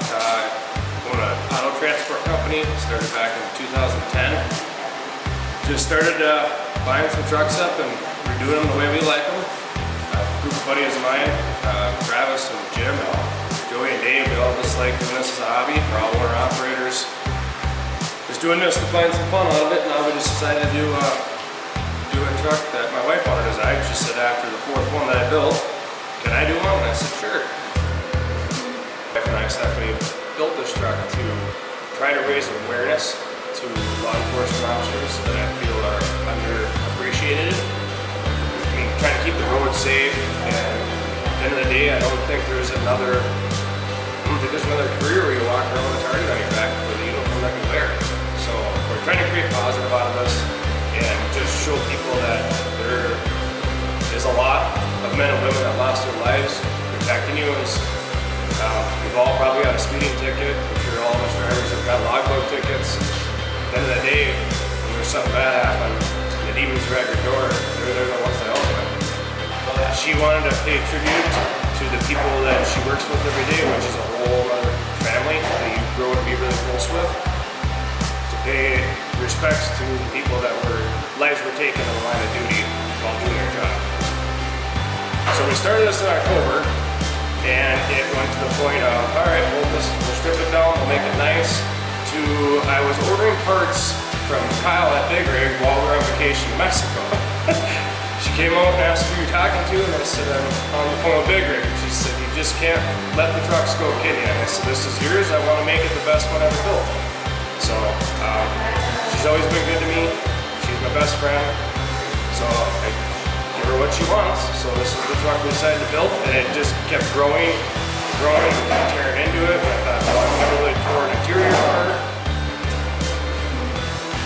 truck. Own an auto transport company, started back in 2010. Just started buying some trucks up and redoing them the way we like them. A group of buddies of mine, Travis and Jim and Joey and Dave, we all just like doing this as a hobby. We're all owner operators. Just doing this to find some fun out of it. Now we just decided to do a truck that my wife wanted to design. She said after the fourth one that I built, can I do one? And I said, sure. My wife and I, Stephanie, built this truck to try to raise awareness to law enforcement officers that I feel are underappreciated. I mean, trying to keep the road safe, and at the end of the day, I don't think there's another career where you walk around with a target on your back for the uniform that you wear. So we're trying to create positive out of this and just show people that there is a lot of men and women that lost their lives protecting you. We've all probably got a speeding ticket. I'm sure all of us drivers have got logbook tickets. At the end of the day, when there's something bad happen, and the demons are at your door, they're the ones that help you. She wanted to pay tribute to the people that she works with every day, which is a whole other family that you grow to be really close with. To pay respects to the people that lives were taken in the line of duty while doing their job. So we started this in October, and it went to the point of, all right, we'll strip it down, we'll make it nice, to I was ordering parts from Kyle at Big Rig while we were on vacation in Mexico. She came out and asked who you're talking to, and I said, I'm on the phone with Big Rig. She said, you just can't let the trucks go, can you? And I said, this is yours, I want to make it the best one ever built. So, she's always been good to me, she's my best friend, so I give her what she wants. So this is the truck we decided to build, and it just kept growing, tearing into it. I thought, well, I'm gonna really tore an interior apart.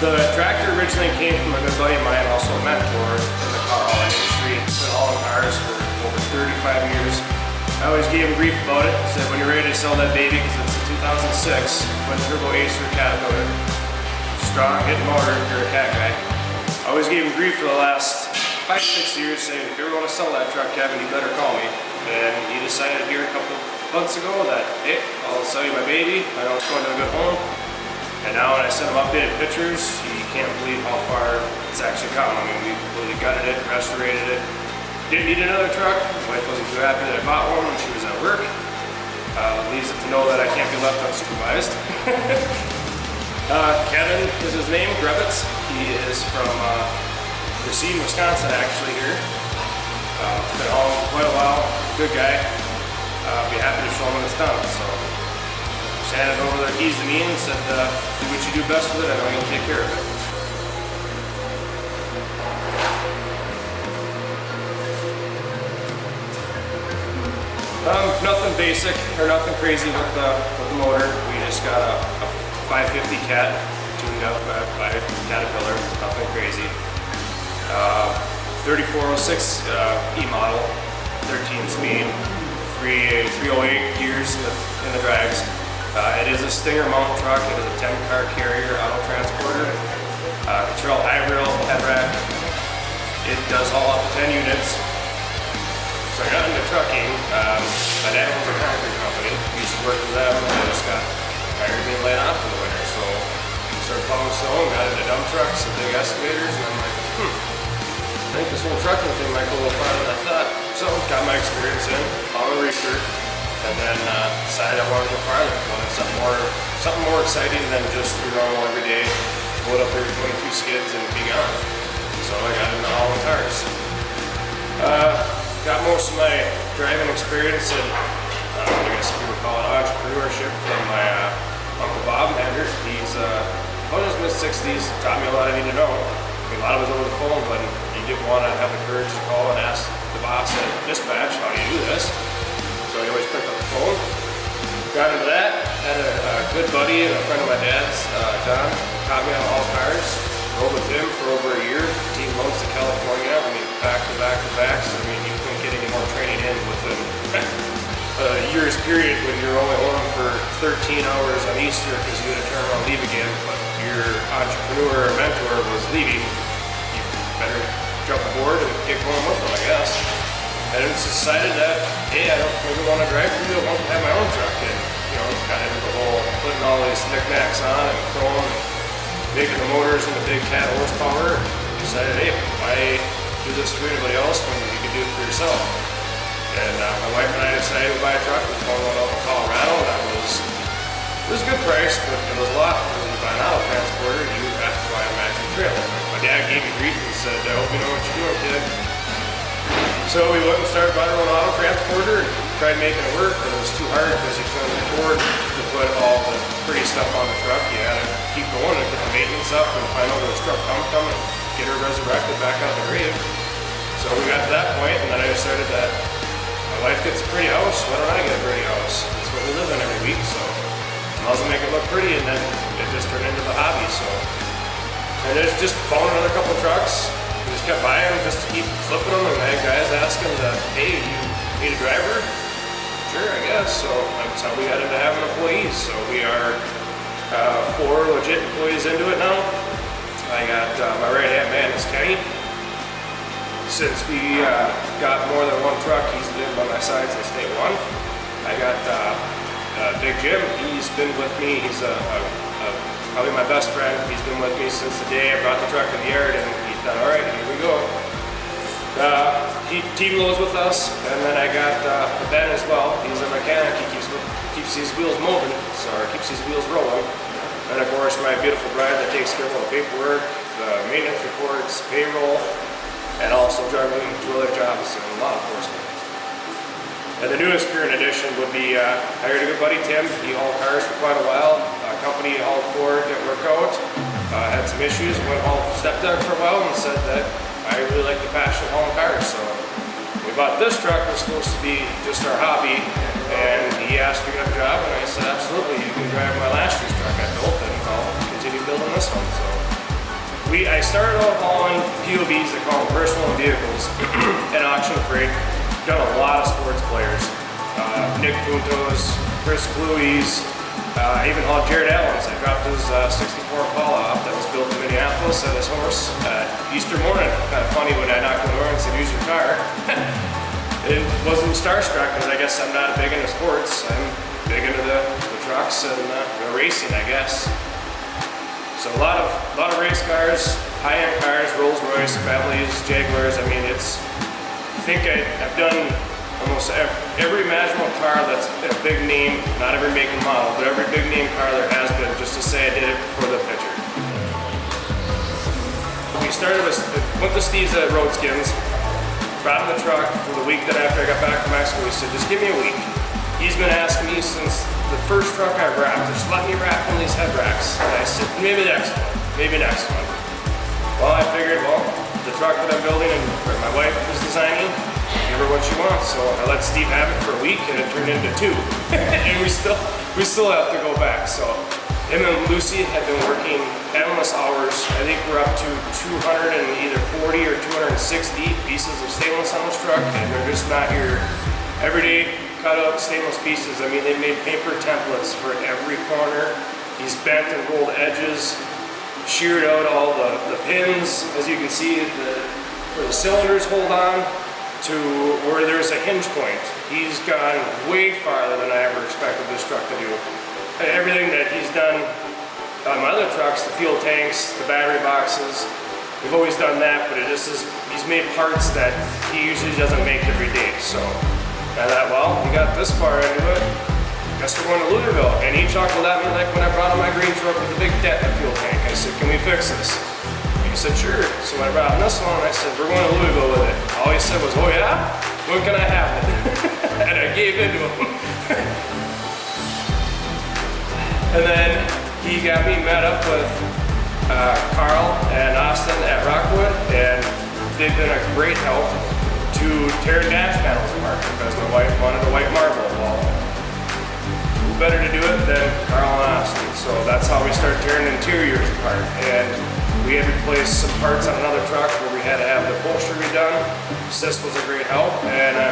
The tractor originally came from a good buddy of mine, also a mentor in the car hauling industry. It's been hauling cars for over 35 years. I always gave him grief about it. Said when you're ready to sell that baby, because it's a 2006 twin turbo Acer Caterpillar, strong hitting motor if you're a cat guy. I always gave him grief for the last 5-6 years, saying if you ever want to sell that truck, Kevin, you better call me. And he decided here a couple months ago that, hey, I'll sell you my baby. I know it's going to a good home. And now when I send him updated pictures, he can't believe how far it's actually come. I mean, we completely gutted it, restored it. Didn't need another truck. My wife wasn't too happy that I bought one when she was at work. Leaves it to know that I can't be left unsupervised. Kevin is his name, Grebitz. He is from Racine, Wisconsin, actually here. Been hauling for quite a while. Good guy. Be happy to show him when it's done. So just handed over their keys to me and said, do what you do best with it. I know you'll take care of it. Nothing basic or nothing crazy with the motor. We just got a 550 Cat tuned up by Caterpillar. Nothing crazy. 3406 E model, 13 speed, 308 gears in the drags. It is a Stinger mount truck. It is a 10-car carrier auto transporter. Control high rail head rack. It does haul up to 10 units. So I got into trucking. My dad owns a concrete company. Used to work with them, and I just got tired of being laid off in the winter. So I started plowing snow and got into dump trucks and big excavators, and I'm like, I think this whole trucking thing might go a little farther than I thought. So got my experience in, found a research, and then decided I wanted to go farther. I wanted something more exciting than just your normal everyday load up your 22 skids and be gone. So I got into hauling cars. Got most of my driving experience in, I guess you would call it entrepreneurship, from my Uncle Bob Mander. He's about in his mid-60s, taught me a lot I need to know. I mean, a lot of it was over the phone, but he didn't want to have the courage to call and ask the boss at dispatch, how do you do this? So he always picked up the phone. Got into that, had a good buddy and a friend of my dad's, Don, taught me how to haul cars. Rode with him for over a year, team loads to California, I mean, back to back to back, so I mean, you couldn't get any more training in within a year's period when you're only home for 13 hours on Easter because you had to turn around and leave again, but your entrepreneur or mentor was leaving. You better jump aboard and get going with them, I guess. And it's decided that, hey, I don't really want to drive for you, I want to have my own truck, and you know, got into the whole putting all these knickknacks on and chrome and making the motors into big cat horsepower. Decided, hey, why do this for anybody else when you can do it for yourself? And my wife and I decided to buy a truck. We found one out in Colorado. It was a good price, but it was a lot. Because when you buy an auto transporter, you have to buy a matching trailer. My dad gave me grief and said, I hope you know what you're doing, kid. So we went and started buying our own auto transporter and tried making it work, but it was too hard because you couldn't afford to put all the pretty stuff on the truck. You had to keep going and get the maintenance up and find out where this truck comes from and get her resurrected back out of the grave. So we got to that point, and then I decided that my wife gets a pretty house, why don't I get a pretty house? That's what we live in every week, so I might as well make it look pretty, and then it just turned into the hobby. So, and I just found another couple trucks. We just kept buying them just to keep flipping them, and I had guys asking, hey, you need a driver? Sure, I guess. So that's how we got into having employees. So we are 4 legit employees into it now. I got my right-hand man is Kenny. Since we got more than one truck, he's been by my side since day one. I got Big Jim. He's been with me. He's probably my best friend. He's been with me since the day I brought the truck to the yard, and he thought, all right, here we go. He team loads with us, and then I got Ben as well. He's a mechanic. He keeps these wheels moving, or keeps these wheels rolling. And of course, my beautiful bride that takes care of all the paperwork, the maintenance reports, payroll, and also juggling 2 other jobs in law enforcement. And the newest current addition would be hired a good buddy, Tim. He hauled cars for quite a while. Company he hauled for didn't work out. Had some issues. Went haul stepdad for a while and said that I really like the passion of hauling cars. So we bought this truck. It was supposed to be just our hobby. And he asked if we got a job, and I said, absolutely. You can drive my last year's truck I built, and I'll continue building this one. So I started off hauling POVs, they call them personal vehicles, and auction freight. Done a lot of sports players. Nick Puntos, Chris Cluey's, I even hauled Jared Allen's. I dropped his 64 Impala off that was built in Minneapolis at his horse Easter morning. Kind of funny when I knocked on the door and said, use your car. It wasn't starstruck because I guess I'm not big into sports. I'm big into the trucks and the racing, I guess. So a lot of race cars, high-end cars, Rolls Royce, Bentleys, Jaguars. I mean, I think I've done almost every imaginable car that's a big name, not every make and model, but every big name car there has been, just to say I did it for the picture. We went to Steve's at Roadsknz, brought him the truck for the week that after I got back from Mexico. He said, just give me a week. He's been asking me since the first truck I wrapped, just let me wrap one of these head racks. And I said, maybe next one. Well, I figured, the truck that I'm building and my wife is designing, give her what she wants. So I let Steve have it for a week, and it turned into 2. And we still have to go back. So him and Lucy have been working endless hours. I think we're up to 240 or 260 pieces of stainless on this truck, and they're just not your everyday cut out stainless pieces. I mean, they made paper templates for every corner. He's bent and rolled edges, sheared out all the pins, as you can see, where the cylinders hold on to where there's a hinge point. He's gone way farther than I ever expected this truck to do. Everything that he's done on my other trucks, the fuel tanks, the battery boxes, we've always done that, but he's made parts that he usually doesn't make every day. So I thought, we got this far into it, guess we're going to Louisville. And he chuckled at me like when I brought him my green truck with the big dent in the fuel tank. I said, can we fix this? And he said, sure. So when I brought him this one, I said, we're going to Louisville with it. All he said was, oh yeah? When can I have it? And I gave in to him. And then he got me met up with Carl and Austin at Rockwood, and they've been a great help to tear dash panels apart because my wife wanted a white marble. Well, who better to do it than Carl and Austin? So that's how we started tearing interiors apart. And we had replaced some parts on another truck where we had to have the upholstery redone. Sis was a great help, and I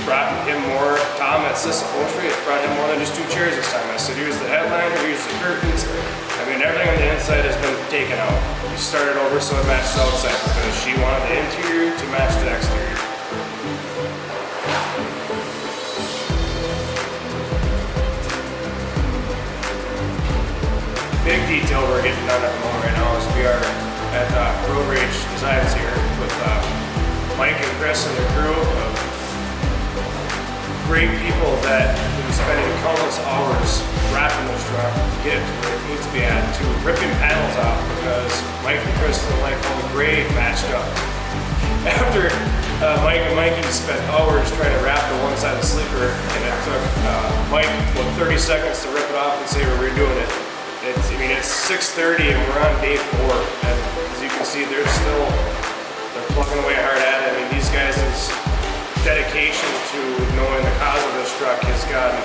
brought him more. Tom at Sis Upholstery, I brought him more than just 2 chairs this time. I said, here's the headliner, here's the curtains. I mean, everything on the inside has been taken out. We started over so it matched the outside because she wanted the interior to match the exterior. Mike and Chris and their crew of great people that have been spending countless hours wrapping this truck to get it to where it needs to be at, to ripping panels off because Mike and Chris don't like all the gray matched up. After Mike and Mikey spent hours trying to wrap the one side of the sleeper, and it took Mike about 30 seconds to rip it off and say we're redoing it. It's 6:30 and we're on day 4, and as you can see, they're plugging away hard at it. I mean, these guys' dedication to knowing the cause of this truck has gone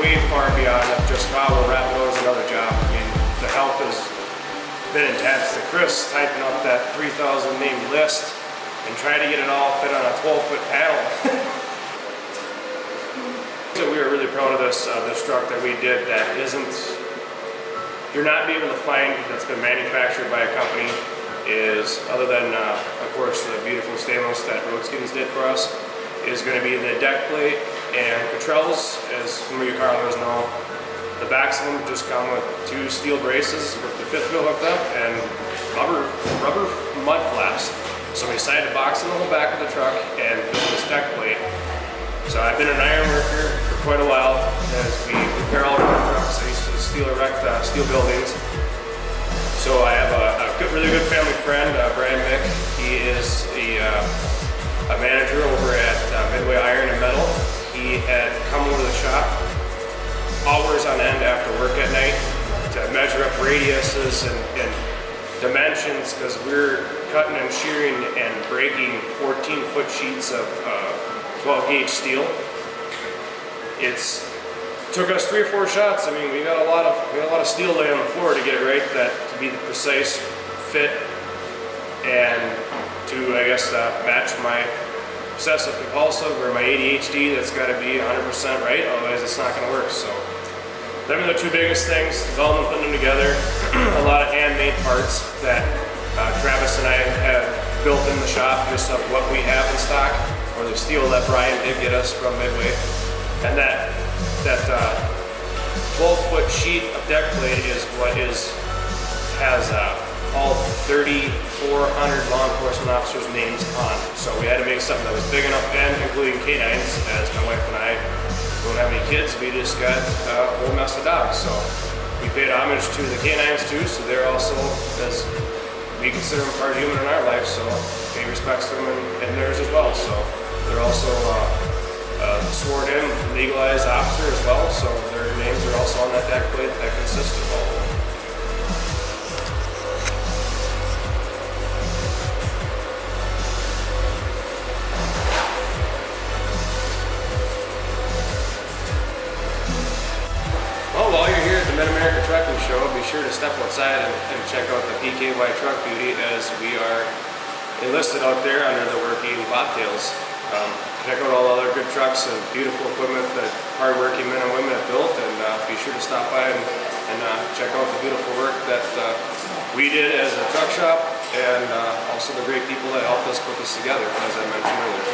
way far beyond just, wow, we'll wrap it out as another job. I mean, the help has been intense. The Chris typing up that 3,000 name list and trying to get it all fit on a 12-foot panel. So we are really proud of this truck that we did that you're not be able to find that's been manufactured by a company, is other than of course the beautiful stainless that Roadsknz did for us, is going to be the deck plate and controls. As some of you car owners know, the backs of them just come with 2 steel braces with the 5th wheel hooked up and rubber mud flaps. So we decided to box in the whole back of the truck and build this deck plate. So I've been an iron worker for quite a while as we repair all of our trucks. I used to steel erect steel buildings. So I have a really good family friend, Brian Mick. He is a manager over at Midway Iron and Metal. He had come over to the shop hours on end after work at night to measure up radiuses and dimensions, because we're cutting and shearing and breaking 14-foot sheets of 12-gauge steel. It's took us 3 or 4 shots. I mean, we got a lot of steel laying on the floor to get it right, to be the precise fit and to, I guess, match my obsessive compulsive or my ADHD. That's got to be 100% right, otherwise it's not going to work. So them are the 2 biggest things: development, putting them together, a lot of handmade parts that Travis and I have built in the shop, just of what we have in stock, or the steel that Brian did get us from Midway. And that 12-foot sheet of deck plate is what has all 3,400 law enforcement officers' names on it. So we had to make something that was big enough, and including canines, as my wife and I don't have any kids, we just got a whole mess of dogs. So we paid homage to the canines too, so they're also, as we consider them part human in our life, so pay respects to them in theirs as well. So they're also sworn in, legalized officer as well, so their names are also on that deck plate that consists of all of them. Well, while you're here at the Mid-America Trucking Show, be sure to step outside and check out the PKY Truck Beauty, as we are enlisted out there under the working bobtails. Check out all the other good trucks and beautiful equipment that hard-working men and women have built, and be sure to stop by and check out the beautiful work that we did as a truck shop, and also the great people that helped us put this together, as I mentioned earlier.